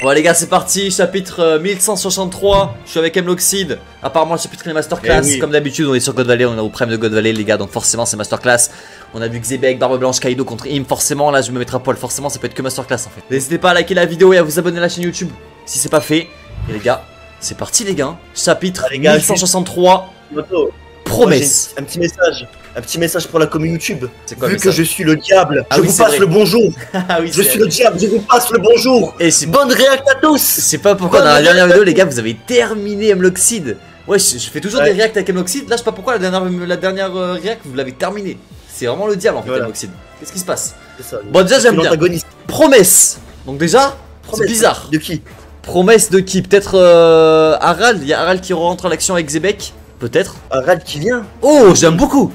Bon les gars c'est parti, chapitre 1163. Je suis avec Mloxide. Apparemment le chapitre est masterclass. Oui. Comme d'habitude on est sur God Valley, on est au prime de God Valley les gars. Donc forcément c'est masterclass. On a vu Xebec, Barbe Blanche, Kaido contre Im. Forcément là je me mettrai à poil, forcément ça peut être que masterclass en fait. N'hésitez pas à liker la vidéo et à vous abonner à la chaîne YouTube si c'est pas fait. Et les gars, c'est parti les gars. Chapitre 1163. Promesse. Un petit message pour la commune YouTube. Quoi, vu que je suis le diable, je vous passe le bonjour. Ah oui, je suis le diable, je vous passe le bonjour. Et c'est bonne réact à tous. C'est pas pourquoi dans la dernière vidéo les gars vous avez terminé Mloxide. Ouais je fais toujours des reacts avec Mloxide. Là je sais pas pourquoi la dernière react vous l'avez terminé. C'est vraiment le diable en fait Mloxide. Qu'est-ce qui se passe? Bon déjà j'aime bien. Promesse. Donc déjà c'est bizarre. De qui? Promesse de qui? Peut-être Harald. Il y a Harald qui rentre à l'action avec Xebec. Peut-être. Harald qui vient. Oh j'aime beaucoup.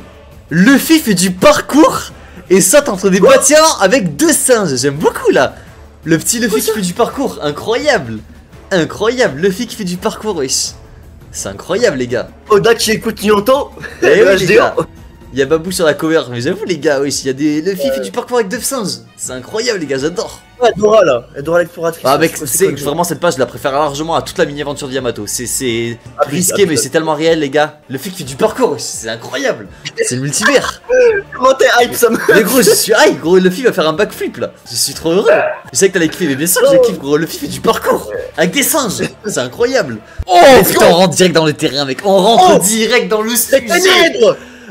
Luffy fait du parcours et saute entre des bâtiments avec deux singes. J'aime beaucoup là. Le petit Luffy qui fait du parcours. Incroyable. Incroyable. Luffy qui fait du parcours wesh. C'est incroyable les gars. Oda qui écoute Nyanto. Eh oui, les gars. Il y a Babou sur la cover. Mais j'avoue les gars wesh. Il y a des Luffy fait du parcours avec deux singes. C'est incroyable les gars, j'adore. Ouais, Dora là, Dora l'exploratrice. Ah mec, c'est vraiment cette page je la préfère largement à toute la mini-aventure de Yamato. C'est risqué mais c'est tellement réel les gars. Le fait qu'il fait du parcours, c'est incroyable. C'est le multivers. Comment t'es hype ça me... Mais gros je suis hype gros, Luffy va faire un backflip là. Je suis trop heureux. Je sais que t'allais kiffer mais bien sûr que je kiffe gros. Luffy fait du parcours avec des singes. C'est incroyable. Oh putain on rentre direct dans le terrain mec. On rentre direct dans le sujet.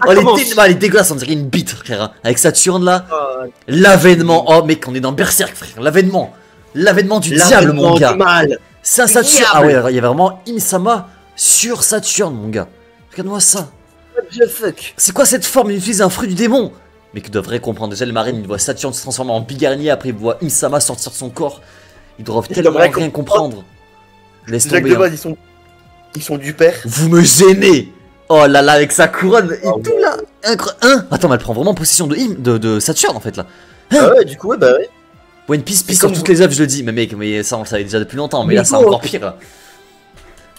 Oh elle est dégueulasse, on dirait une bite frère. Avec Saturne là. L'avènement. Oh mec on est dans Berserk frère. L'avènement. L'avènement du diable mon gars. C'est un Saturne. Ah ouais il y a vraiment Im-sama sur Saturne mon gars. Regarde-moi ça. C'est quoi cette forme? Il utilise un fruit du démon. Mais que devrait comprendre déjà les marines. Ils voient Saturne se transformer en bigarnier. Après ils voient Im-sama sortir de son corps. Ils doivent tellement rien comprendre. Laisse tomber hein. Ils sont du père. Vous me gênez. Oh là là avec sa couronne et tout là. Attends mais elle prend vraiment possession de Saturne en fait là. Ah ouais du coup ouais bah ouais. One Piece sur toutes les œuvres je le dis. Mais mec mais ça on le savait déjà depuis longtemps. Mais là c'est encore pire là.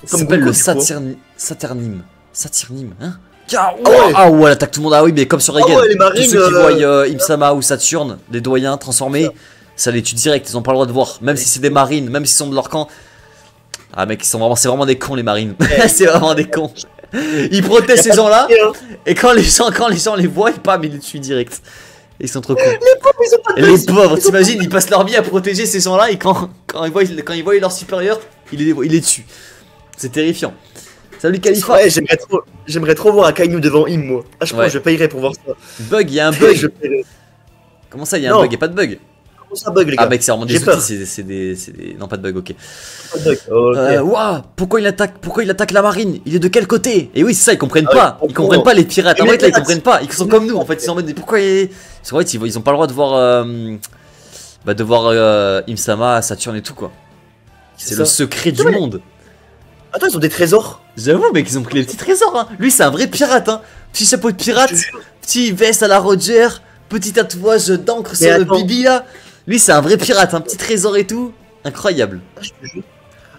Ça s'appelle le Saturnime. Saturnime hein. Ah ouais elle attaque tout le monde. Ah oui mais comme sur Regen. Tous ceux qui voient Im-sama ou Saturne, les doyens transformés, ça les tue direct, ils ont pas le droit de voir. Même si c'est des marines, même s'ils sont de leur camp. Ah mec c'est vraiment des cons les marines. C'est vraiment des cons. Ils protègent ces gens là et quand les gens les voient ils les tuent direct. Ils sont trop cool. Les pauvres t'imagines ils passent leur vie à protéger ces gens là et quand ils voient leur supérieur ils les tuent. C'est terrifiant. Salut Khalifa. Ouais j'aimerais trop voir Akainu devant Im moi. Ah je crois que je payerais pour voir ça. Bug il y a un bug. Comment ça il y a un bug? Y'a pas de bug. Ça bug les gars. Ah mec c'est vraiment des outils, c'est des... Non pas de bug ok. Waouh pourquoi il attaque la marine? Il est de quel côté? Et oui c'est ça ils comprennent pas. Ils comprennent pas les pirates. En fait là ils comprennent pas. Ils sont comme nous en fait. Ils sont en mode pourquoi ils ont pas le droit de voir Im-sama, Saturne et tout quoi. C'est le secret du monde. Attends ils ont des trésors. J'avoue mec ils ont pris les petits trésors hein. Lui c'est un vrai pirate hein. Petit chapeau de pirate, petit veste à la Roger, petit tatouage d'encre sur le bibi là. Lui c'est un vrai pirate, un petit trésor et tout. Incroyable.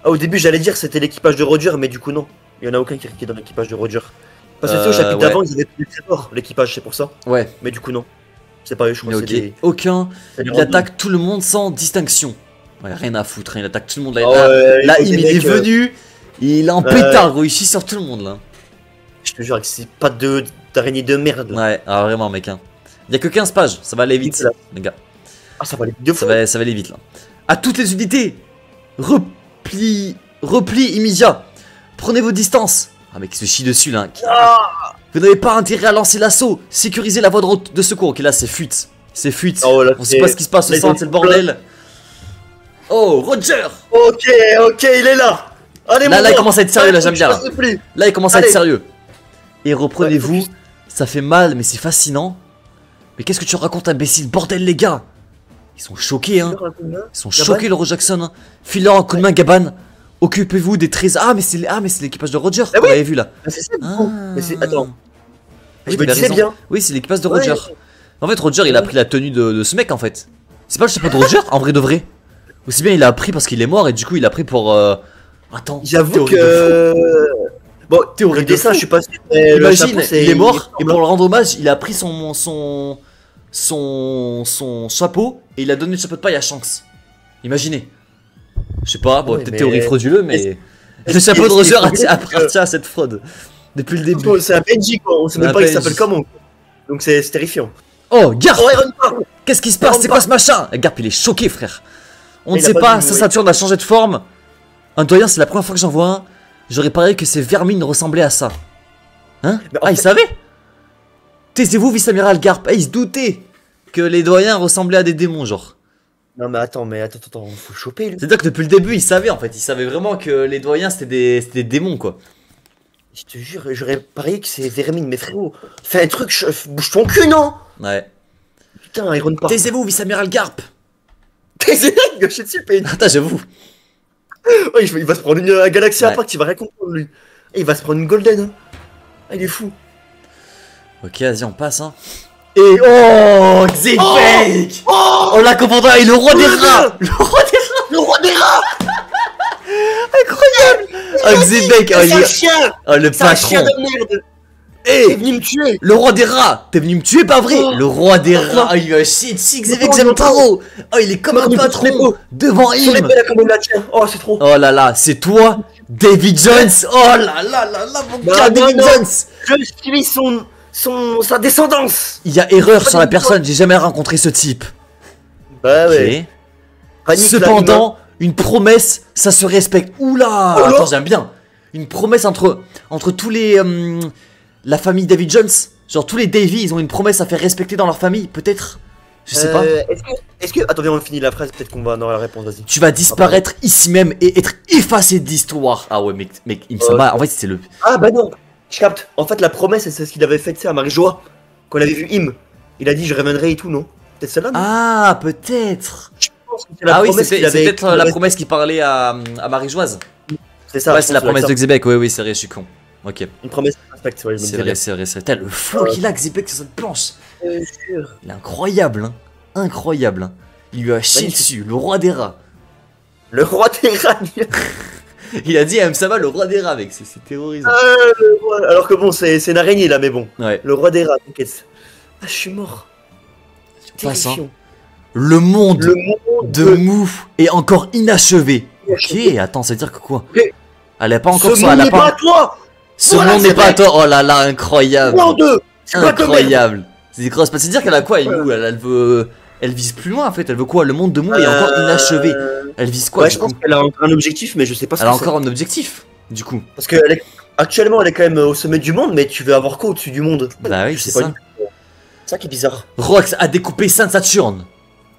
Ah au début j'allais dire c'était l'équipage de Roger mais du coup non. Il y en a aucun qui est dans l'équipage de Roger. Parce que au chapitre d'avant ils avaient pris des trésors l'équipage c'est pour ça. Ouais. Mais du coup non. C'est pas eux je crois. Ok. Aucun. Il attaque tout le monde sans distinction. Ouais rien à foutre, il attaque tout le monde là. Là il est venu. Il est en pétard gros, il chie sur tout le monde là. Je te jure que c'est pas d'araignée de merde. Ouais alors vraiment mec hein. Il y a que 15 pages, ça va aller vite les gars. Ah ça va aller vite de fou. Ça va aller vite là. À toutes les unités, repli immédiat. Prenez vos distances. Ah mec il se chie dessus là. Vous n'avez pas intérêt à lancer l'assaut. Sécurisez la voie de secours. Ok là c'est fuite. C'est fuite. On sait pas ce qui se passe au centre, c'est le bordel. Oh Roger. Ok il est là. Allez, là il commence à être sérieux là j'aime bien là. Là il commence à être sérieux. Et reprenez-vous. Ça fait mal mais c'est fascinant. Mais qu'est-ce que tu racontes imbécile? Bordel les gars. Ils sont choqués hein. Ils sont choqués le Roger Jackson hein. File-leur un coup de main Gaban. Occupez-vous des trésors. Ah mais c'est l'équipage de Roger. Vous l'avez vu là. C'est ça mais c'est... Attends. Je me disais bien. Oui c'est l'équipage de Roger. En fait Roger il a pris la tenue de ce mec en fait. C'est pas le chapeau de Roger en vrai de vrai. Aussi bien il a pris parce qu'il est mort et du coup il a pris pour... Attends. J'avoue que... Bon, le dessin je suis pas sûr. Imagine il est mort et pour le rendre hommage il a pris son chapeau et il a donné le chapeau de paille à Shanks. Imaginez. Je sais pas, bon, Ouais, peut-être mais- théorie frauduleux, mais le chapeau de Roger appartient à cette fraude depuis le début. C'est un PNJ, quoi. On sait même Un pas il PNJ. s'appelle comment. Donc c'est terrifiant. Oh, Garp! Oh, Iron Park. Qu'est-ce qui se passe? C'est quoi ce machin? Garp, il est choqué, frère. On ne Il a sait pas pas, vu, sa oui. Saturne a changé de forme. Un doyen, c'est la première fois que j'en vois un. J'aurais parié que ces vermines ressemblaient à ça. Hein? Mais en Ah, il fait- savait? Taisez-vous, vice-amiral Garp. Ah, il se doutait que les doyens ressemblaient à des démons, genre. Non, mais attends, faut le choper, lui. C'est-à-dire que depuis le début, il savait en fait. Il savait vraiment que les doyens c'était des démons, quoi. Je te jure, j'aurais parié que c'est Vermine, mais frérot, fais un truc, bouge ton cul, non? Ouais. Putain, Iron Park. Taisez-vous, vice-amiral Garp. Taisez, gâché dessus, PNJ. Attends, j'avoue. Ouais, il va se prendre une Galaxy Ouais. Impact, il va rien comprendre, lui. Et il va se prendre une Golden, hein. Ah, il est fou. Ok, vas-y, on passe, hein. Et oh, Xebek. Oh, Oh, la commandant, et le roi des rats. le roi des rats. Oh, Xebek, oh, C'est un chien. oh, le C'est un chien patron. de merde. Eh, Il est venu me tuer. le roi des rats. T'es venu me tuer, pas vrai? Oh. Le roi des Non. rats. Oh, il va chier dessus, Xebek, Non, j'aime non, trop. Oh, il est comme Non, un mais patron c'est beau. devant Sur les him. belles, comme il la tient. Oh, c'est trop. Oh là là, c'est toi, David Jones. Oh là là là là, mon Non, gars, non, David non. Jones. Je suis sa descendance. Il y a erreur sur la personne, j'ai jamais rencontré ce type. Bah Ok. ouais. Panique, Cependant, une promesse, ça se respecte. Oula, Oh là. attends, j'aime bien. Une promesse entre tous les la famille David Jones, genre tous les Davy, ils ont une promesse à faire respecter dans leur famille, peut-être. Je sais pas. Est-ce que. Attendez, on finit la phrase, peut-être qu'on va dans la réponse, vas-y. Tu vas disparaître ici même et être effacé de l'histoire. Ah ouais, mec, il me semble. En fait, c'est le. Ah bah non, je capte. En fait, la promesse, c'est ce qu'il avait fait, tu sais, à Marie-Joie. Quand il avait vu Im. Il a dit, je reviendrai et tout, non? Peut-être celle-là, non? Ah, peut-être. Je pense que c'est la Ah oui, promesse c'est qu'il avait. peut-être la promesse qui parlait à Marie-Joise. C'est ça. Ouais, je c'est la pense que promesse de ça. Xebek. Oui, c'est vrai, je suis con. Ok. Une promesse respecte, ouais, je me C'est disais vrai, c'est vrai, c'est vrai. Putain, le flow qu'il a, Xebek, sur cette planche. bien. Sûr. Il est incroyable, hein. Incroyable, hein. Il lui a chié Magnifique. dessus, le roi des rats. Le roi des rats. Il a dit à Msama le roi des rats, mec. C'est terrorisant. Le roi- Alors que bon, c'est une araignée là, mais bon. Ouais. Le roi des rats, t'inquiète. Ah, je suis mort. Passe, hein. Terrifiant. Le monde Le monde de Mou est encore inachevé. Ok, attends, ça veut dire que quoi? Mais- Elle a pas encore Ce ça, monde elle a n'est pas à pas. toi. Ce Voilà, monde n'est c'est pas à vrai. toi. Oh là là, incroyable. Non, deux. C'est pas de merde. Incroyable. C'est grosse. C'est-à-dire qu'elle a quoi, Mou? Elle veut. Elle vise plus loin en fait. Elle veut quoi? Le monde de Mou est encore inachevé. Elle vise quoi? Ouais, du je pense coup qu'elle a un objectif, mais je sais pas ce Elle a que c'est. encore un objectif, du coup. Parce que actuellement, elle est quand même au sommet du monde, mais tu veux avoir quoi au-dessus du monde? Bah oui, Je c'est sais pas ça. du tout. C'est ça qui est bizarre. Rox a découpé Sainte-Saturne.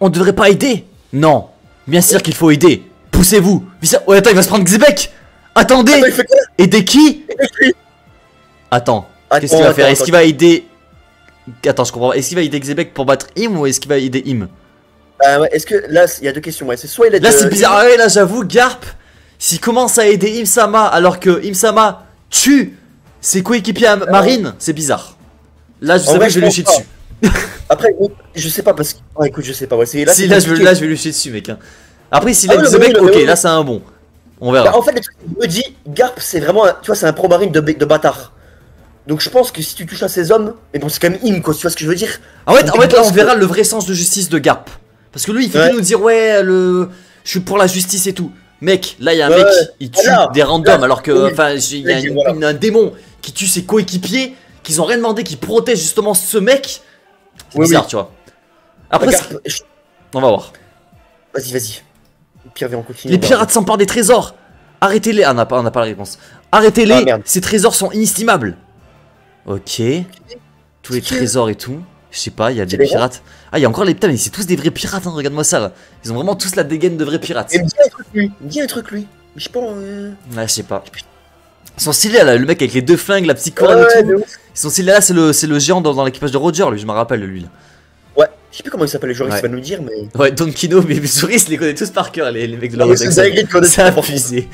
On ne devrait pas aider? Non. Bien sûr qu'il faut aider. Poussez-vous. Ouais, attends, il va se prendre Xebek. Attendez. Attends, il fait quoi? Aider qui? Attends. Qu'est-ce qu'il va faire? Est-ce qu'il va aider... Attends, je comprends pas. Est-ce qu'il va aider Xebek pour battre Im ou est-ce qu'il va aider Im? Ouais, est-ce que là, il y a deux questions. Ouais, c'est soit il aide. Là, c'est bizarre. Ah ouais, là, j'avoue, Garp, s'il commence à aider Im-sama alors que Im-sama tue ses coéquipiers à Marine, c'est bizarre. Là, je En sais vrai, pas, je vais lui chier pense pas. dessus. Après, je sais pas parce que. Oh, écoute, je sais pas. Ouais, Si, c'est là, je compliqué. vais lui chier dessus, mec. hein. Après, s'il Ah aide ouais, Xebek, mais oui, ok, oui. là, c'est un bon. On Bah, verra. en fait, le truc, je me dis, Garp, c'est vraiment. Tu vois, c'est un pro-marine de bâtard. Donc je pense que si tu touches à ces hommes. Mais bon, c'est quand même Im, quoi. Tu vois ce que je veux dire? En fait, là, on pense verra le vrai sens de justice de Garp. Parce que lui, il fait Ouais. que nous dire, ouais, je suis pour la justice et tout. Mec, là, il y a un Ouais, mec, ouais. il tue Voilà. des randoms, Là, alors que, oui. enfin, il y a Voilà. un démon qui tue ses coéquipiers, qu'ils ont rien demandé, qui protège justement ce mec. C'est Oui, bizarre, oui. tu vois. Après, Garp, on va voir. vas-y. Puis on continue. Les pirates s'emparent des trésors. Arrêtez-les. Ah, on n'a pas la réponse. Arrêtez-les. Ah, merde. Ces trésors sont inestimables. Ok. Tous les C'est qui, trésors et tout. Je sais pas, il y a des C'est les pirates. Ah, il y a encore les putain, mais c'est tous des vrais pirates, hein, regarde-moi ça là. Ils ont vraiment tous la dégaine de vrais pirates. Il me dit un truc, lui. Il me dit un truc, lui. Mais je sais pas. Ouais, je sais pas. Ils sont stylés là, le mec avec les deux flingues, la petite couronne Ouais, et tout. de ouf. Ils sont stylés là, c'est le géant dans l'équipage de Roger, lui, je me rappelle, lui là. Ouais, je sais plus comment il s'appelle le joueur, Ouais. il va nous dire, mais. Ouais, Don Kino, mais Souris, les connaît tous par cœur, les mecs de la Ah, mais c'est Zaïgrid qu'on C'est connaît. abusé.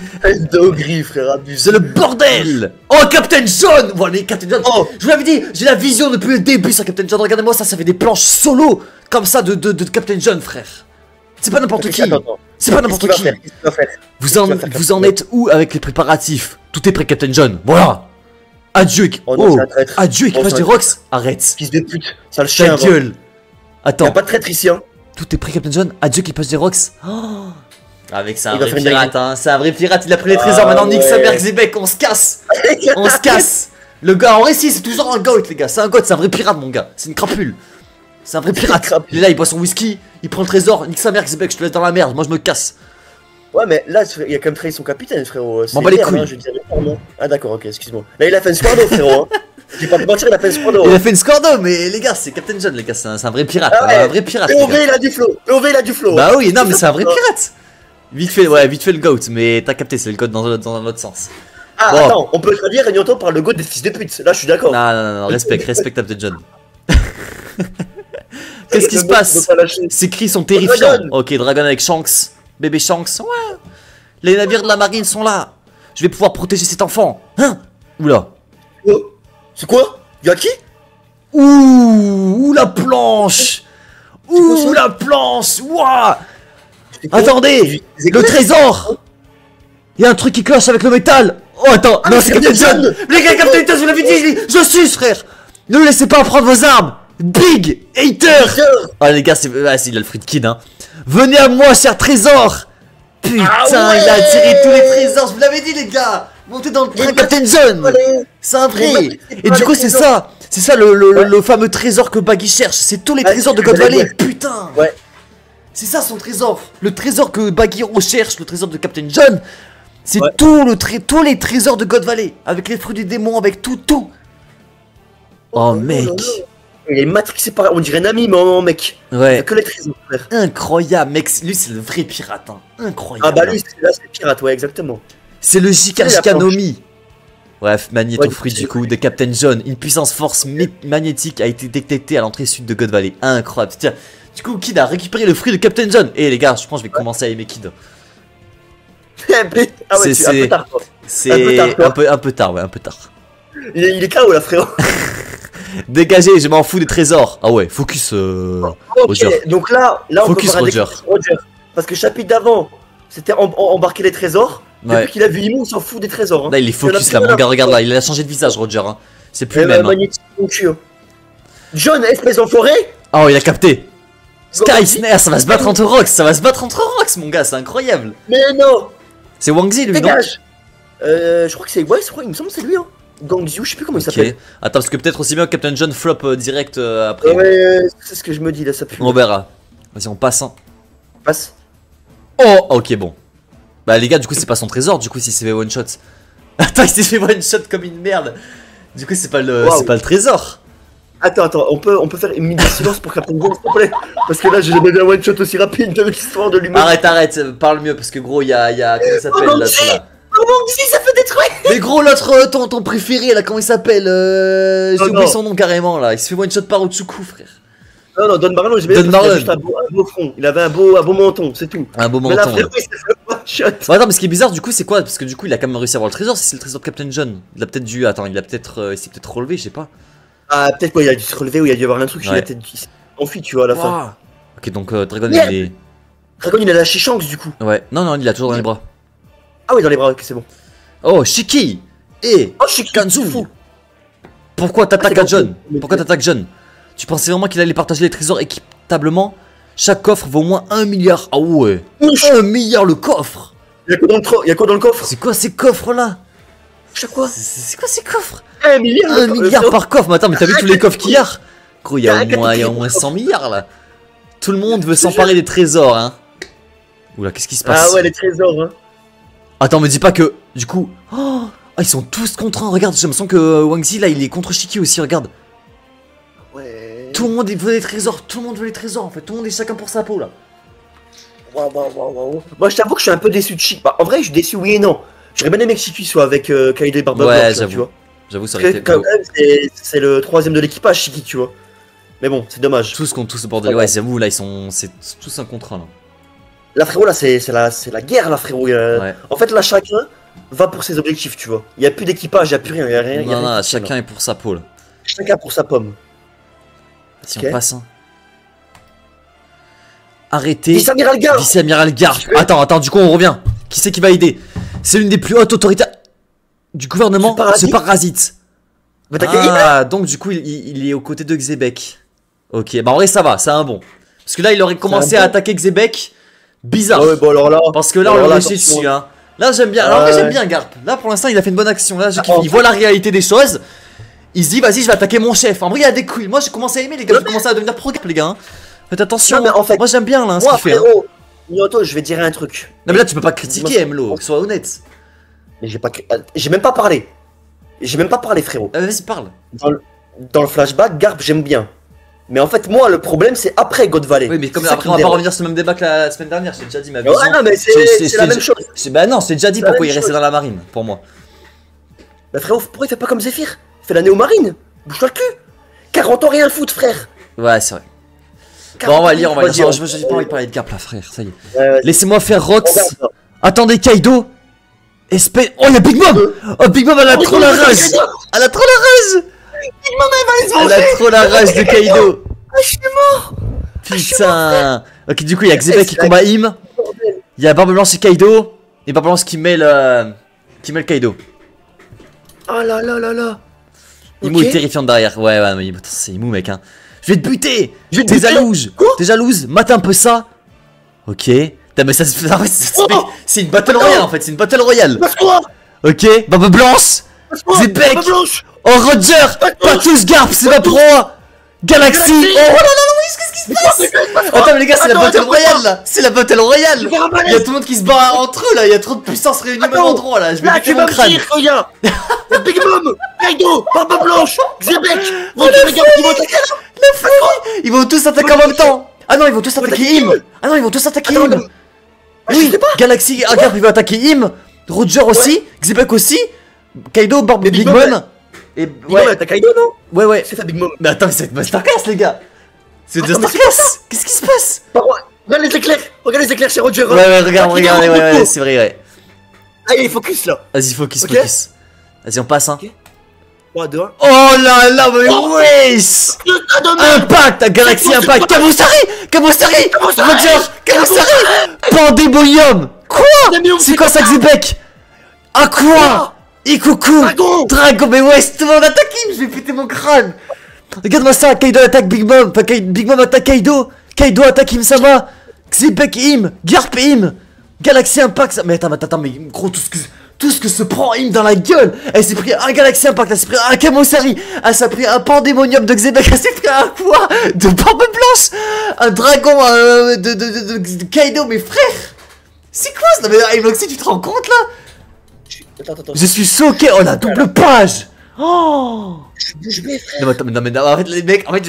Dogri, frère, abusé. C'est le bordel. Oh, Captain John. Voilà, les Captain John. Oh. Je vous l'avais dit, j'ai la vision depuis le début sur Captain John. Regardez-moi ça, ça fait des planches solo comme ça de Captain John, frère. C'est pas n'importe qui. Attends. C'est pas n'importe qui. Qu'est-ce qu'il va faire Vous en êtes où avec les préparatifs? Tout est prêt, Captain John. Voilà. Adieu. Oh non, c'est un traître. Adieu, équipage c'est des un Rocks. Arrête. Fils de pute, ça le Ta chien. gueule. Y'a Attends. pas de traître ici, hein. Tout est prêt, Captain John. Adieu, équipage des Rocks. Oh. Avec c'est un vrai pirate, hein. C'est un vrai pirate, il a pris les trésors, maintenant nique sa mère Xebec, on se casse. On se casse. Le gars, en récit, c'est toujours un goat, les gars. C'est un goat, c'est un vrai pirate, mon gars. C'est une crapule. C'est un vrai pirate. Il est là, il boit son whisky, il prend le trésor, nique sa mère Xebec, je te laisse dans la merde, moi je me casse. Ouais, mais là, il a quand même trahi son capitaine, frérot. M'en bats les couilles. Hein, je dirais, ah, d'accord, ok, excuse-moi. Là, il a fait une squad, frérot. Hein. J'ai pas pu mentir, il a fait une squad. Il a fait une squad, mais les gars, c'est Captain John, les gars, c'est un vrai pirate. Ah ouais. Un vrai pirate. POV, il a du flow. POV, il a du flow. Bah oui, non, mais c'est un vrai pirate. Vite fait le goat, mais t'as capté, c'est le goat dans un autre sens. Ah, bon. Attends, on peut traduire Regnanto par le goat des fils de pute. Là, je suis d'accord. Non, respect Captain John. Qu'est-ce qui se passe? Ces cris sont terrifiants. Dragon. Ok, Dragon avec Shanks. Bébé Shanks. Ouais. Les navires de la marine sont là. Je vais pouvoir protéger cet enfant. Hein? Oula. C'est quoi? Y'a qui? Ouh, la planche. Ouh, la planche. Ouah. Attendez, le trésor. Il y a un truc qui cloche avec le métal. Oh, attends. Non, c'est Captain John. Les gars, Captain John, je vous l'avais dit. Je suis, frère. Ne laissez pas prendre vos armes. Big hater. Oh les gars, c'est... Ah si, il a le fruit de kid, hein. Venez à moi, cher trésor. Putain, ouais, il a attiré tous les trésors, je vous l'avais dit, les gars. Montez dans le train Captain John. C'est un vrai. Et du coup, c'est ça. C'est ça le fameux trésor que Baggy cherche. C'est tous les trésors de God Valley. Putain. Ouais. C'est ça son trésor. Le trésor que Baggy recherche, le trésor de Captain John. C'est tous les trésors de God Valley. Avec les fruits du démon, avec tout. Oh mec. Il est matrixé par... On dirait Nami, mais mec. Ouais. Que les trésors, frère. Incroyable, mec. Lui, c'est le vrai pirate. Hein. Incroyable. Ah bah lui, là, c'est le pirate, ouais, exactement. C'est le Jikashikanomi. Bref, Magneto fruit du coup de Captain John. Une puissance force magnétique a été détectée à l'entrée sud de God Valley. Incroyable. Tiens, du coup, Kid a récupéré le fruit de Captain John. Et les gars, je pense que je vais commencer à aimer Kid. Ah ouais, c'est un peu tard, quoi. C'est un peu tard, ouais, un peu tard. Il est KO là, frérot. Dégagez, je m'en fous des trésors. Ah ouais, focus Roger. Donc là focus on peut Roger. Parce que chapitre d'avant, c'était embarquer les trésors. Ouais. Depuis qu'il a vu Imo, il s'en fout des trésors. Hein. Là, il est focus là, mon gars, regarde là, il a changé de visage, Roger. Hein. C'est plus le même. Hein. John, espèce d'enfoiré. Oh, il a capté. Sky Snare, ça va se battre entre Rocks, mon gars, c'est incroyable. Mais non. C'est Wang Zi, lui, dégage. Je crois que c'est... Ouais, il me semble que c'est lui, hein. Gangzhou, je sais plus comment il s'appelle. Attends, parce que peut-être aussi bien Captain John flop direct après. Ouais, c'est ce que je me dis, là, ça pue. On verra. Vas-y, on passe, hein. Passe. Oh, ok, bon. Bah, les gars, du coup, c'est pas son trésor, du coup, s'il s'est fait one shot. Attends, il s'est fait one shot comme une merde. Du coup, c'est pas le trésor. Attends, on peut faire une minute de silence pour Captain John, s'il te plaît. Parce que là, j'ai jamais vu un one shot aussi rapide de l'histoire de l'humain. Arrête, parle mieux, parce que gros, il y a comment ça s'appelle là, Comment si ça fait détruire? Mais gros, l'autre, ton préféré là, comment il s'appelle j'ai oublié son nom carrément là, il se fait one shot par Otsuku, frère. Non, Don Marlon, j'ai bien dit, juste un beau front, il avait un beau menton, c'est tout. Un beau menton. Mais là, frérot, il s'est fait one shot. Attends, mais ce qui est bizarre du coup, c'est quoi? Parce que du coup, il a quand même réussi à avoir le trésor, si c'est le trésor de Captain John. Il a peut-être dû. Attends, il s'est peut-être relevé, je sais pas. Ah, peut-être quoi, il a dû se relever ou il a dû avoir un truc, il a peut-être enfui, tu vois, à la fin. Ok, donc Dragon, il est. Dragon, il a lâché Shanks du coup. Ouais, non, il a toujours dans les bras. Ah, oui, dans les bras, ok, c'est bon. Oh, Shiki et Kanzu. Pourquoi t'attaques à John? Pourquoi t'attaques John? Tu pensais vraiment qu'il allait partager les trésors équitablement? Chaque coffre vaut au moins 1 milliard. Ah ouais. 1 milliard le coffre. Y'a quoi dans le coffre? C'est quoi ces coffres là? C'est quoi ces coffres? 1 milliard. 1 milliard par coffre. Mais attends, mais t'as vu tous les coffres qu'il y a? Gros, il y a au moins 100 milliards là. Tout le monde veut s'emparer des trésors, hein. Oula, qu'est-ce qui se passe? Ah ouais, les trésors, hein. Attends, me dis pas que, du coup... Oh, ils sont tous contre un, regarde, je me sens que Wang Zi, là, il est contre Shiki aussi, regarde. Ouais... Tout le monde veut les trésors, en fait, tout le monde est chacun pour sa peau, là. Waouh. Moi, je t'avoue que je suis un peu déçu de Shiki. Bah, en vrai, je suis déçu, oui et non. J'aurais bien aimé que Shiki soit avec Kaido et Barba Blanc, tu vois. J'avoue, ça aurait été... C'est le 3ème de l'équipage, Shiki, tu vois. Mais bon, c'est dommage. Tous contre tous, ce bordel, ouais, j'avoue, là, c'est tous un contre un, là. Là, frérot, là, c'est la guerre, là, frérot. Ouais. En fait, là, chacun va pour ses objectifs, tu vois. Il n'y a plus d'équipage, il n'y a plus rien. Non, chacun est pour sa peau, là. Chacun pour sa pomme. Si on passe, hein. Arrêtez. Vice-amiral Garde. Vice-amiral Garde. Attends, du coup, on revient. Qui c'est qui va aider? C'est l'une des plus hautes autorités du gouvernement, ce parasite. Ah, donc, du coup, il est aux côtés de Xebec. Ok, bah en vrai, ça va, c'est un bon. Parce que là, il aurait commencé à attaquer Xebec. Bizarre. Ouais, bon alors là. Parce que là, on l'a lâché dessus, hein. Là, j'aime bien. Alors, j'aime bien Garp. Là, pour l'instant, il a fait une bonne action. Là, il voit la réalité des choses. Il se dit, vas-y, je vais attaquer mon chef. En vrai, il a des couilles. Moi, j'ai commencé à aimer, les gars. J'ai commencé à devenir pro Garp, les gars. Hein. Faites attention. Non, mais en fait, moi, j'aime bien, là, ce qu'il fait. Frérot, Nyoto, je vais dire un truc. Non, mais là, tu peux pas critiquer, Emlo. Sois honnête. Mais j'ai même pas parlé. J'ai même pas parlé, frérot. Vas-y, parle. Dans le flashback, Garp, j'aime bien. Mais en fait, moi, le problème, c'est après God Valley. Oui, mais comme après, on va pas revenir sur le même débat que la semaine dernière. Je t'ai déjà dit ma vision. Ouais, non, mais c'est la même chose. Bah non, je t'ai déjà dit pourquoi il restait dans la marine, pour moi. Bah frérot, pourquoi il fait pas comme Zephyr? Il fait la néo-marine. Bouge-toi le cul. 40 ans, rien à foutre, frère. Ouais, c'est vrai. Bon, on va lire. J'ai pas envie de parler de Garp là, frère. Ça y est. Laissez-moi faire Rox. Attendez, Kaido. Oh, y'a Big Mom. Oh, Big Mom, elle a trop la rage. Elle a trop la rage. Elle a trop la rage de Kaido. Ah, je suis mort. Putain. Ok, du coup, il y a Xebec qui combat Im. Il y a Barbe Blanche et Kaido. Et Barbe Blanche qui met le Kaido. Oh là là là là. Imo est terrifiant derrière. Ouais, mais c'est Imo, mec. Hein. Je vais te buter. T'es jalouse. T'es jalouse. Mate un peu ça. Ok. Mais ça c'est une battle royale en fait. C'est une battle royale. Ok. Barbe Blanche. Zebek. Oh, Roger. Pas tous Garp. C'est ma proie. Galaxy. Oh là là là. Qu'est-ce qui se passe? Attends, mais les gars, c'est la battle royale là. C'est la battle royale. Il y a tout le monde qui se bat entre eux là. Il y a trop de puissance réunie au même endroit là. Je vais péter mon crâne. Big Mom, Kaido, Barbe Blanche, Xebec. Ils vont tous attaquer en même temps. Ah non, ils vont tous attaquer Im. Ah non, ils vont tous attaquer Im. Oui, Galaxy, Garp il veut attaquer Im. Roger aussi, Xebec aussi. Kaido, Barbe, Big Mom. Et ouais, t'as Kaido non? Ouais. C'est ça Big Mom. Mais attends, c'est une masterclass les gars. C'est une masterclass. Qu'est-ce qui se passe? Regarde les éclairs. Regarde les éclairs chez Roger. Ouais, regarde, ouais, c'est vrai, ouais. Allez, focus là. Vas-y, focus. Vas-y, on passe, hein. 3, 2, 1. Oh là là, mais wesh. Impact, Galaxy Impact. Kamosari. Roger, Kamosari. Pandemonium. Quoi? C'est quoi ça, Xebec? Aqua. Ikuku. Dragon. Mais wesh, tout le monde attaque Im. Je vais péter mon crâne. Regarde-moi ça, Kaido attaque Big Mom. Enfin, Big Mom attaque Kaido. Kaido attaque Im-sama. Xebec Im. Garp Im. Galaxy Impact. Ça... Mais attends, mais gros, tout ce que se prend Im dans la gueule. Elle s'est pris un Galaxy Impact, elle s'est pris un Kamosari, elle s'est pris un Pandemonium de Xebec, elle s'est pris un quoi de Barbe Blanche, un dragon de Kaido, mes frères. C'est quoi ça? Non mais Imloxy, tu te rends compte là? Attends. Je suis choqué, oh la double page. Oh. Je vais, frère. Non mais en fait les mecs, en fait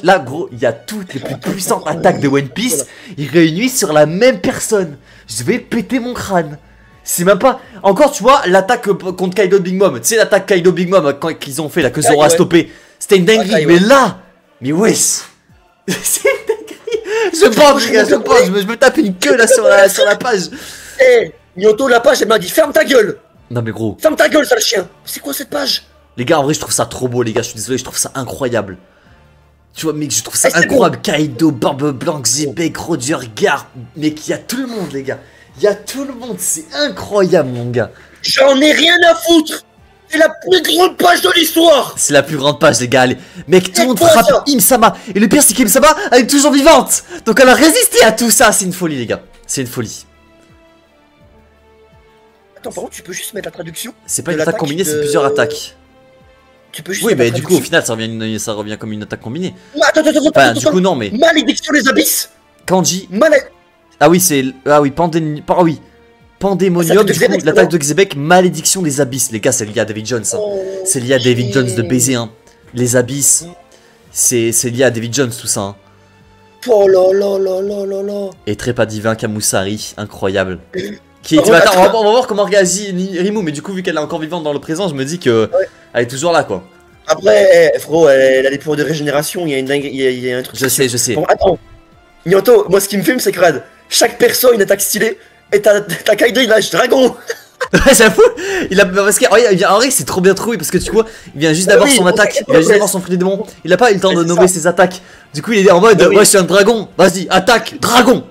là gros, il y a toutes les plus puissantes attaques de One Piece, ils réunissent sur la même personne. Je vais péter mon crâne. C'est même pas... Encore tu vois l'attaque contre Kaido Big Mom. Tu sais l'attaque Kaido Big Mom quand qu'ils ont fait là, que Zoro a stoppé. C'était une dinguerie, mais là... Mais wesh. C'est une dinguerie. Je pense les gars, je me tape une queue là sur la page. Eh, Nyoto, la page elle m'a dit ferme ta gueule. Non mais gros. Ferme ta gueule sale chien. C'est quoi cette page? Les gars en vrai je trouve ça trop beau les gars, je suis désolé, je trouve ça incroyable. Tu vois mec, je trouve ça incroyable. Kaido, Barbe Blanche, Xebec, Roger, Garp. Mec, il y a tout le monde les gars. Il y a tout le monde, c'est incroyable mon gars. J'en ai rien à foutre. C'est la plus grande page de l'histoire. C'est la plus grande page les gars, allez. Mec, tout le monde frappe Im-sama. Et le pire c'est qu'Im-sama, elle est toujours vivante. Donc elle a résisté à tout ça, c'est une folie les gars. C'est une folie. Attends, par contre tu peux juste mettre la traduction. C'est pas une attaque combinée, c'est plusieurs attaques. Tu peux juste oui mais du coup au final ça revient comme une attaque combinée. Attends, enfin, du coup non mais... Malédiction des abysses. Kanji. Ah oui, c'est... Ah oui, Pandemonium, du coup, l'attaque de Xebec, malédiction des abysses. Les gars, c'est lié à David Jones. Hein. C'est lié à David Jones de baiser. Hein. Les abysses, c'est lié à David Jones, tout ça. Hein. Oh là là là là là là. Et trépas divin Kamosari, incroyable. Qui est... Attends, on va voir comment réagit Rimou, mais du coup, vu qu'elle est encore vivante dans le présent, je me dis que elle est toujours là, quoi. Après, frérot, elle a des pouvoirs de régénération, il y a une dingue... il y a un truc... Je sais. Bon, attends. Nyoto, moi, ce qui me fume, c'est que regarde, chaque perso a une attaque stylée, et t'as Kaido, il lâche dragon. Ouais, j'avoue, parce que en vrai c'est trop bien trouvé parce que tu vois, il vient juste d'avoir son attaque, il vient juste d'avoir son fruit des démons, il a pas eu le temps de nommer ses attaques. Du coup, il est en mode ouais, je suis un dragon, vas-y, attaque, dragon.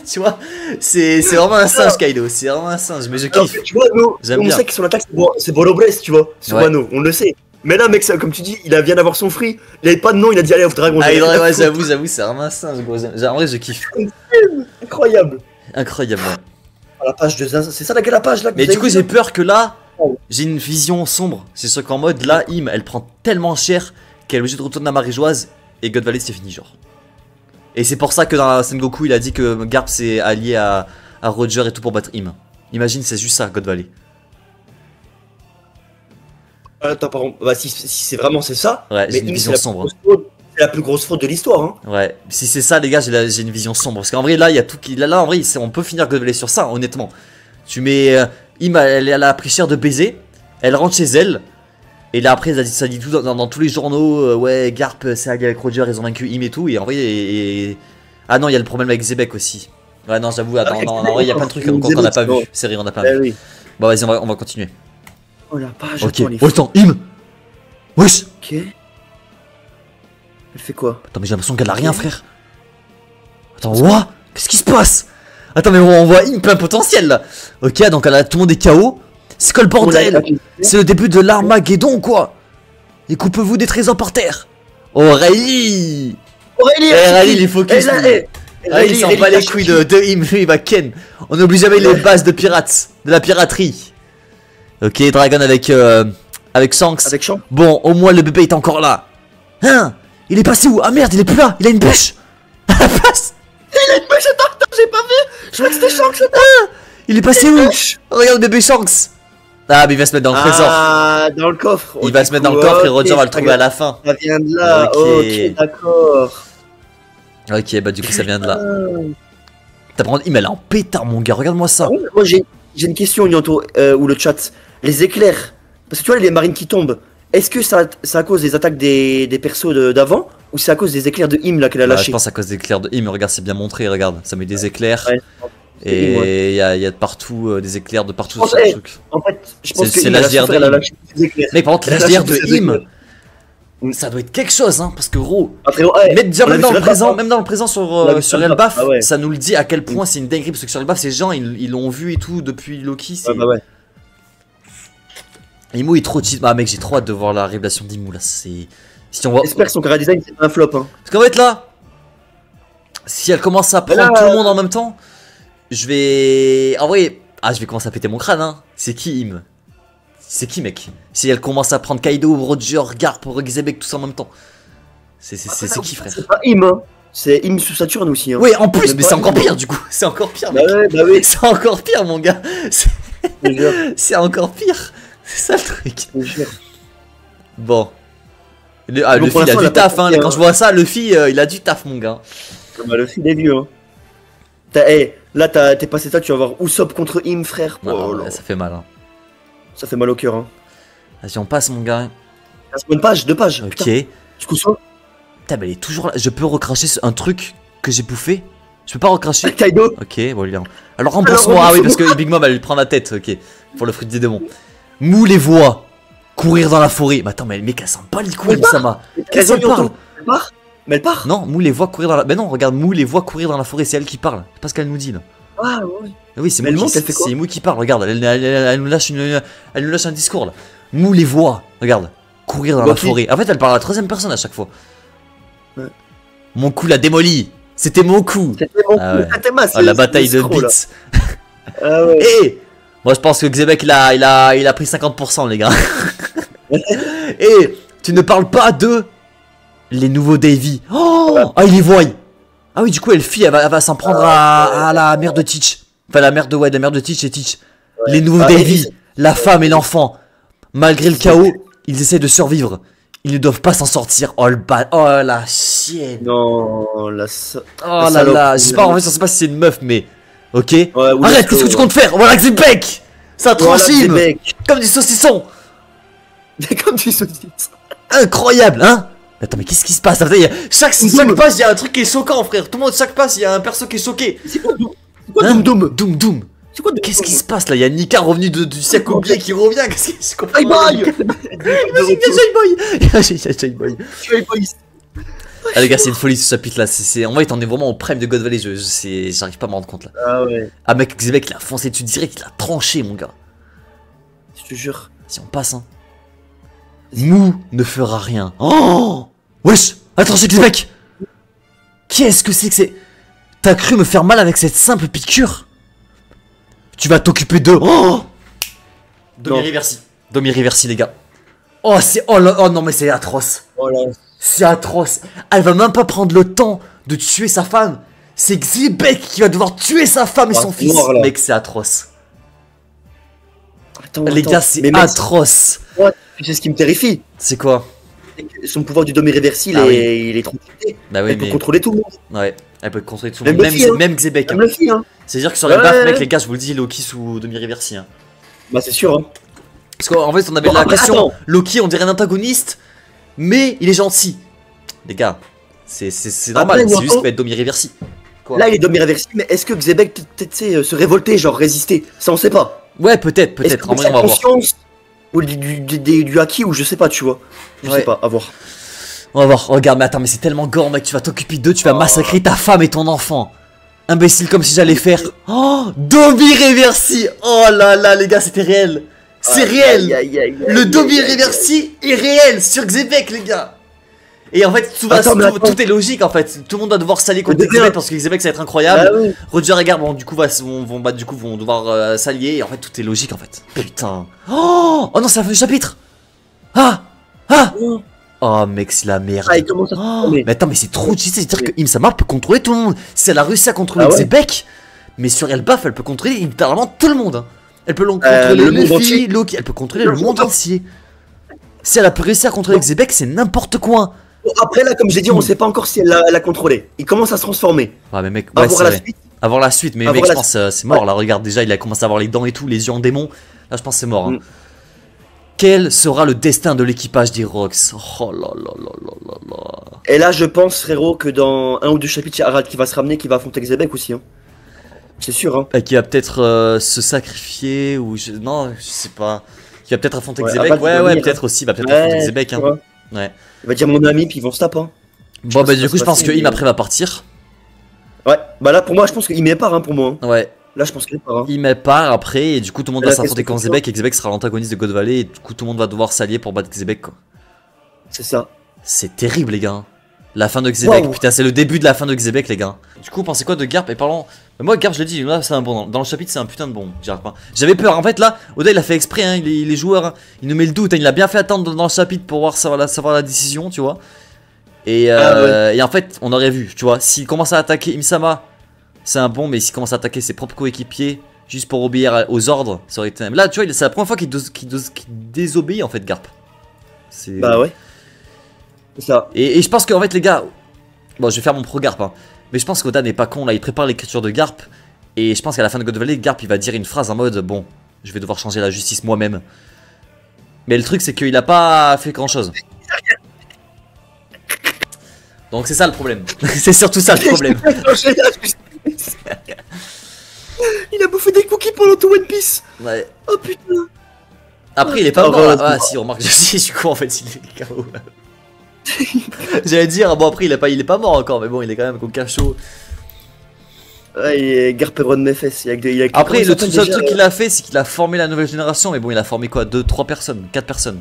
Tu vois, c'est vraiment un singe Kaido, c'est vraiment un singe, mais je kiffe. Tu vois, nous, on sait que son attaque c'est Bolo Bless, tu vois, sur Wano, on le sait. Mais là, mec, ça, comme tu dis, il vient d'avoir son free. Il avait pas de nom, il a dit allez, off Dragon. Ah, ouais, j'avoue, c'est un singe, gros. En vrai, je kiffe. Incroyable. Incroyable, ouais. La page de Zinzin, c'est ça la page là. Mais du coup, j'ai peur que là, j'ai une vision sombre. C'est sûr qu'en mode là, Im, elle prend tellement cher qu'elle est obligée de retourner à Marégeoise et God Valley c'est fini, genre. Et c'est pour ça que dans Sengoku, il a dit que Garp s'est allié à Roger et tout pour battre Im. Imagine, c'est juste ça, God Valley. Attends, par contre, bah, si c'est vraiment ça, ouais, j'ai une vision sombre. C'est la plus grosse faute de l'histoire, hein. Ouais, si c'est ça, les gars, j'ai une vision sombre. Parce qu'en vrai, là, il y a tout qui. Là, en vrai, on peut finir God Valley sur ça, honnêtement. Tu mets. Im, elle a pris cher de baiser. Elle rentre chez elle. Et là, après, ça dit tout dans tous les journaux. Ouais, Garp, c'est allié avec Roger, ils ont vaincu Im et tout. Et en vrai, ah non, il y a le problème avec Zebek aussi. Ouais, non, j'avoue, attends, non, en vrai, il y a plein de trucs encore qu'on n'a pas vu. Sérieux, on n'a pas vu. Oui. Bon, vas-y, on va continuer. Oh la page, ok. Oh, attends, Im. Wesh. Ok. Elle fait quoi? Attends, mais j'ai l'impression qu'elle a rien, frère. Attends, what? Qu'est-ce qui se passe? Attends, mais on voit Im plein potentiel là. Ok, donc tout le monde est KO. C'est quoi le bordel? C'est le début de l'Armageddon, quoi. Et coupez-vous des trésors par terre. Aurélie, il est focus. Il s'en bat les couilles de Im, lui, il va Ken. On n'oublie jamais les bases de pirates, de la piraterie. Ok, Dragon avec Shanks. Bon, au moins le bébé est encore là. Hein? Il est passé où? Ah merde, il est plus là. Il a une bûche. À la place. Il a une bûche, attends, j'ai pas vu. Je crois que c'était Shanks. Il est passé où? Regarde le bébé Shanks. Ah, mais il va se mettre dans le trésor. Ah, dans le coffre. Il va se mettre dans le coffre et Roger va le trouver à la fin. Ça vient de là. Ok, d'accord. Ok, bah du coup ça vient de là. T'as pris Im, elle est en pétard, mon gars. Regarde-moi ça. Moi j'ai une question, Nyanto, ou le chat. Les éclairs, parce que tu vois les marines qui tombent, est-ce que ça à cause des attaques des persos d'avant ou c'est à cause des éclairs de Im là qu'elle a lâché? Je pense à cause des éclairs de Im, regarde, c'est bien montré, regarde, ça met des éclairs. Ouais, et il y a de partout des éclairs de partout sur le truc. En fait, je pense que c'est l'HDR de Im. Mais par contre, l'HDR de Im, ça doit être quelque chose, hein, parce que gros, même dans le présent sur Elbaf, ça nous le dit à quel point c'est une dinguerie, parce que sur Elbaf, ces gens, ils l'ont vu et tout depuis Loki. Imou est trop cheat. Ah mec, j'ai trop hâte de voir la révélation d'Imou là. Si on voit. J'espère que son cara design c'est un flop. Hein. Parce qu'en fait là, si elle commence à prendre tout le monde en même temps, je vais. En vrai, je vais commencer à péter mon crâne. Hein. C'est qui Im? C'est qui mec? Si elle commence à prendre Kaido, Roger, Garp, Xebec, tout ça en même temps. C'est qui frère? C'est pas Im. Hein. C'est Im sous Saturne aussi. Hein. Oui, en plus, mais c'est encore pire du coup. C'est encore pire. Mec. Bah oui. C'est encore pire mon gars. C'est encore pire. C'est ça le truc. Bon. Le fil il a du taf, hein. Quand je vois ça, le fil il a du taf, mon gars. Bah, le fil est vieux, hein. Là, t'es passé ça, tu vas voir Usopp contre Im, frère. Ouais, ça fait mal, hein. Ça fait mal au cœur, hein. Vas-y, on passe, mon gars. Une page, 2 pages. Ok. Du coup, ça. Putain, mais elle est toujours là. Je peux recracher un truc que j'ai bouffé? Je peux pas recracher? Kaido. Ok, bon, bien. Alors, rembourse-moi. Ah oui, parce que Big Mom, elle lui prend la tête. Ok. Pour le fruit des démons. Mou les voix courir dans la forêt. Mais attends, mais le mec, elle sent pas les couilles, ça m'a. Qu'est-ce qu'elle parle? Mais elle part. Non, Mou les voix courir dans la. Mais non, regarde, Mou les voix courir dans la forêt, c'est elle qui parle. C'est pas ce qu'elle nous dit là. Ah ouais. Oui, c'est Mou qui parle, regarde, elle nous lâche un discours là. Mou les voix, regarde, courir dans la forêt. En fait, elle parle à la troisième personne à chaque fois. Ouais. Mon coup l'a démoli. C'était mon coup. C'était mon coup. C'était ma la bataille de beats. Ah ouais. Et moi je pense que Xebec il a pris 50% les gars. Et tu ne parles pas de les nouveaux Davy. Oh, ah il les voit. Ah oui, du coup elle va s'en prendre à la mère de Teach. Enfin la mère de Teach et Teach. Ouais. Les nouveaux Davy, la femme et l'enfant. Malgré le chaos, ils essaient de survivre. Ils ne doivent pas s'en sortir. Oh la chienne. Non, la oh là là, je sais pas en fait, je sais pas si c'est une meuf mais ok. Ouais, arrête, qu'est-ce que tu comptes faire? Voilà Xebec. Ça tranchime comme du saucisson. Comme du saucisson. Incroyable, hein? Attends, mais qu'est-ce qui se passe? Chaque passe, il y a un truc qui est choquant, frère. Tout le monde, chaque passe, il y a un perso qui est choqué. C'est quoi Doom? Qu'est-ce qui se passe là? Il y a Nika revenu du siècle oublié qui revient. Qu'est-ce que c'est? Hey boy! Il y a J-Boy. Ah les gars, c'est une folie ce chapitre là. En vrai, t'en es vraiment au prime de God Valley. J'arrive pas à me rendre compte là. Ah ouais. Ah mec, Xebec il a foncé dessus direct, il a tranché mon gars. Je te jure. Si on passe, hein. Mou ne fera rien. Oh wesh. Attends, c'est Xebec. Qu'est-ce que c'est? T'as cru me faire mal avec cette simple piqûre? Tu vas t'occuper de... Oh Domi-reversi. Domi-reversi, les gars. Oh, c'est... Oh, là... oh non, mais c'est atroce. Oh là. C'est atroce. Elle va même pas prendre le temps de tuer sa femme. C'est Xebec qui va devoir tuer sa femme et son fils. Mec, c'est atroce. Attends, les gars, c'est atroce. Tu sais ce qui me terrifie? C'est quoi? Son pouvoir du Domi-reversi, il est trop compliqué. Bah oui, elle peut contrôler tout le monde. Ouais, elle peut contrôler tout le monde. Même Xebec. Même Luffy, hein. C'est-à-dire que sur la baffe, mec, les gars, je vous le dis, Loki sous Domi-reversi. Hein. Bah, c'est sûr, hein. Parce qu'en fait, on avait la question. Loki, on dirait un antagoniste, mais il est gentil. Les gars, c'est normal, c'est juste qu'il va être Domi-reversi. Là, il est Domi-reversi, mais est-ce que Xebec peut-être se révolter, genre résister? Ça, on sait pas. Ouais, peut-être. En vrai, on va voir. Ou du haki, ou je sais pas, tu vois. Je sais pas, à voir. On va voir. Regarde, mais attends, mais c'est tellement gore, mec. Tu vas t'occuper d'eux, tu vas massacrer ta femme et ton enfant. Imbécile, comme si j'allais faire. Oh, Domi-reversi. Oh là là, les gars, c'était réel. C'est réel. Le Domi-reversi est réel sur Xebec, les gars. Et en fait, tout est logique en fait. Tout le monde va devoir s'allier contre Xebec parce que Xebec ça va être incroyable. Bah oui. Roger et Garp, bon, du coup, vont devoir s'allier. Et en fait, tout est logique en fait. Putain. Oh non, c'est la fin du chapitre. Oh mec, c'est la merde. Ah, il commence à mais attends, mais c'est trop cheaté. C'est-à-dire que Im-sama peut contrôler tout le monde. Si elle a réussi à contrôler Xebec, mais sur Elbaf, elle peut contrôler littéralement tout le monde. Elle peut contrôler Luffy, Loki, elle peut contrôler le monde entier. Si elle a réussi à contrôler Xebec, c'est n'importe quoi. Après là, comme j'ai dit, on sait pas encore si elle l'a contrôlé. Il commence à se transformer. Ouais mais mec, avoir la suite, mais mec, je pense c'est mort là. Regarde, déjà il a commencé à avoir les dents et tout, les yeux en démon. Là je pense c'est mort. Hein. Quel sera le destin de l'équipage d'Irox? Oh là là là là là là. Et là je pense frérot que dans un ou deux chapitres, il y a Harald qui va se ramener, qui va affronter Xebec aussi. Hein. C'est sûr. Hein. Et qui va peut-être se sacrifier ou non, je sais pas. Qui va peut-être affronter Xebec. Ouais, peut-être aussi. Va peut-être affronter Xebec. Hein. Ouais. Il va dire mon ami, puis ils vont se taper. Hein. Bon, bah, du coup, je pense que Im après va partir. Ouais, bah là, pour moi, je pense qu'il met part hein, pour moi. Hein. Ouais. Là, je pense qu'il part. Hein. Il met part après, et du coup, tout le monde va s'affronter contre Xebec, et Xebec sera l'antagoniste de God Valley, et du coup, tout le monde va devoir s'allier pour battre Xebec, quoi. C'est ça. C'est terrible, les gars. La fin de Xebec, putain, c'est le début de la fin de Xebec, les gars. Du coup, vous pensez quoi de Garp? Et parlons. Moi, Garp, je l'ai dit, là, c'est un bon. Dans le chapitre, c'est un putain de bon. J'avais peur. En fait, là, Oda, il a fait exprès, hein, il est joueur. Hein, il nous met le doute. Hein, il a bien fait attendre dans le chapitre pour voir savoir la décision, tu vois. Et en fait, on aurait vu, tu vois. S'il commence à attaquer Im-sama, c'est un bon, mais s'il commence à attaquer ses propres coéquipiers, juste pour obéir aux ordres, ça aurait été. Là, tu vois, c'est la première fois qu'il désobéit, en fait, Garp. Bah ouais. C'est ça. Et je pense qu'en fait, les gars. Bon, je vais faire mon pro Garp, hein. Mais je pense qu'Oda n'est pas con, là, il prépare l'écriture de Garp. Et je pense qu'à la fin de God Valley, Garp, il va dire une phrase en mode bon, je vais devoir changer la justice moi-même. Mais le truc, c'est qu'il a pas fait grand-chose. Donc c'est ça le problème. C'est surtout ça le problème. Il a bouffé des cookies pendant tout One Piece. Ouais. Oh putain. Après, il est pas mort là. Ah si, remarque, je suis con en fait, il est KO. J'allais dire, bon après il est pas mort encore, mais bon il est quand même au cachot. Ouais, il est Garperon Nefes. Après, le seul truc qu'il a fait, c'est qu'il a formé la nouvelle génération, mais bon, il a formé quoi 2, 3 personnes, 4 personnes.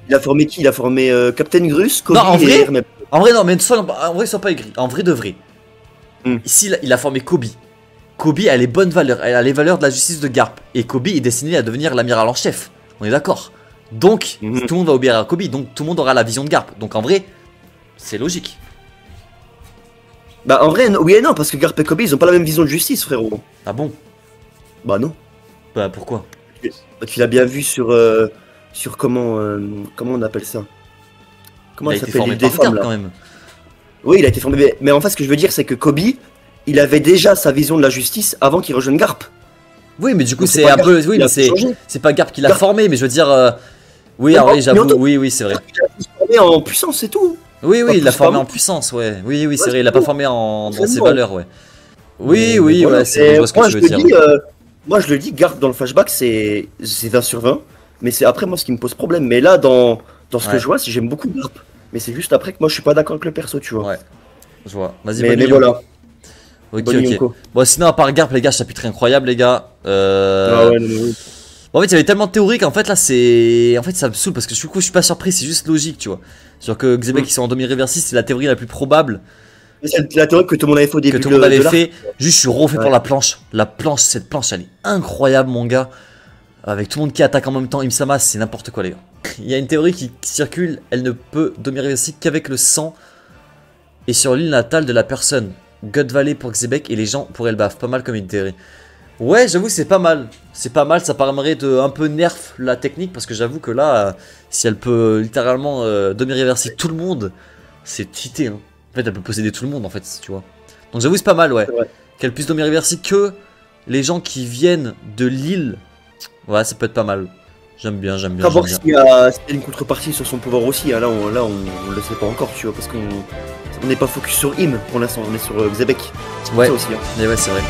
Il a formé qui? Il a formé Captain Grus, Kobe non, en vrai, et en vrai, non, mais en vrai, soit pas écrit. En vrai de vrai. Ici, il a formé Kobe. Kobe a les bonnes valeurs, elle a les valeurs de la justice de Garp. Et Kobe est destiné à devenir l'amiral en chef. On est d'accord. Donc, tout le monde va obéir à Kobe, donc tout le monde aura la vision de Garp. Donc en vrai, c'est logique. Bah en vrai, oui et non, parce que Garp et Kobe, ils ont pas la même vision de justice, frérot. Ah bon? Bah non. Bah pourquoi? Tu l'as bien vu sur comment on appelle ça? Comment il a été formé par Garp quand même. Oui, il a été formé, mais en fait, ce que je veux dire, c'est que Kobe, il avait déjà sa vision de la justice avant qu'il rejoigne Garp. Oui, mais du coup, c'est un peu. Oui, mais c'est pas Garp qui l'a formé, mais je veux dire. Oui, en vrai, j'avoue. Oui, c'est vrai. Il a formé en puissance, c'est tout. Oui, il l'a formé en puissance, ouais. Oui, c'est vrai, il l'a pas formé dans ses valeurs, ouais. Oui, ouais, c'est vrai, je vois ce que tu veux dire. Moi, je le dis, Garp dans le flashback, c'est 20 sur 20. Mais c'est après, moi, ce qui me pose problème. Mais là, dans ce que je vois, j'aime beaucoup Garp. Mais c'est juste après que moi, je suis pas d'accord avec le perso, tu vois. Ouais, je vois. Vas-y, mais voilà. Ok. Bon, sinon, à part Garp, les gars, chapitre incroyable, les gars. Ah ouais, non. En fait, il y avait tellement de théories qu'en fait, là, c'est. En fait, ça me saoule parce que du coup, je suis pas surpris, c'est juste logique, tu vois. Genre que Xebec qui sont en demi-réversiste, c'est la théorie la plus probable. C'est la théorie que tout le monde avait fait au début. Que tout le monde avait fait. Juste, je suis refait pour la planche. La planche, cette planche, elle est incroyable, mon gars. Avec tout le monde qui attaque en même temps, Imsama, c'est n'importe quoi, les gars. Il y a une théorie qui circule, elle ne peut demi-réversiste qu'avec le sang et sur l'île natale de la personne. God Valley pour Xebec et les gens pour Elbaf. Pas mal comme une théorie. Ouais, j'avoue, c'est pas mal. C'est pas mal, ça permettrait de un peu nerf la technique parce que j'avoue que là, si elle peut littéralement demi-réverser tout le monde, c'est cheaté. Hein. En fait, elle peut posséder tout le monde en fait, tu vois. Donc j'avoue, c'est pas mal, ouais. Qu'elle puisse demi-réverser que les gens qui viennent de l'île. Ouais, ça peut être pas mal. J'aime bien, j'aime bien. À voir s'il y a une contrepartie sur son pouvoir aussi. Hein. Là, on le sait pas encore, tu vois, parce qu'on n'est pas focus sur Im pour l'instant, on est sur Xebec. Ouais, ça aussi, hein. Mais ouais, c'est vrai.